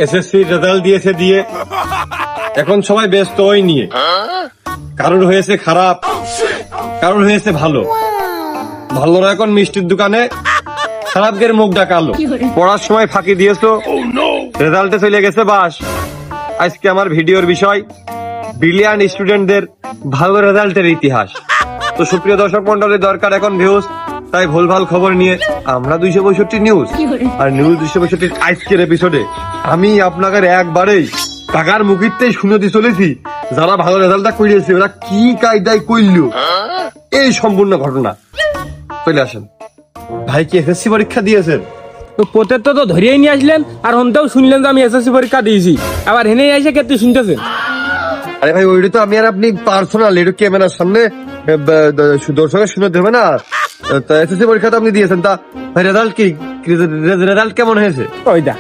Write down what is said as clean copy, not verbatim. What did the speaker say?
SSC result দিয়েছে দিয়ে এখন সবাই ব্যস্ত ওই নিয়ে। কারোর হয়েছে খারাপ, কারোর হয়েছে ভালো। ভালোরা এখন মিষ্টির দোকানে, খারাপদের মুখ ডাকালো। পড়ার সময় ফাঁকি দিয়েছো, রেজাল্টে চলে গেছে বাস। আজকে আমার ভিডিওর বিষয় ব্রিলিয়ান্ট স্টুডেন্টদের ভালো রেজাল্টের ইতিহাস। তো সুপ্রিয় দর্শক মন্ডলী, দরকার এখন ভিউজ, তাই ভুলভাল খবর নিয়ে আমরা 265 নিউজ আর নিউজ 265 আজকের এপিসোডে আমি আপনাদের একবারেই টাকার মুখিতেই শুনে দিয়ে চলেছি যারা ভালো রেজাল্টটা করিয়েছে ওরা কি কায়দায় করল এই সম্পূর্ণ ঘটনা। চলে আসেন। ভাই কি এসএসসি পরীক্ষা দিয়েছেন? তো পোতের তো ধরিয়েই নিয়ে আসলেন, আর হনতেও শুনলেন যে আমি এসএসসি পরীক্ষা দিয়েছি, আবার হেনে এসে কেটে শুনতেছেন। আরে ভাই ওইটা তো আমি আর আপনি পার্সোনাল, এটা ক্যামেরার সামনে দর্শকের শুনে দেবে না। এসএসসি পরীক্ষা তো আপনি দিয়েছেন, তা ভাই রেজাল্ট কি, রেজাল্ট কেমন হয়েছে? ওই দা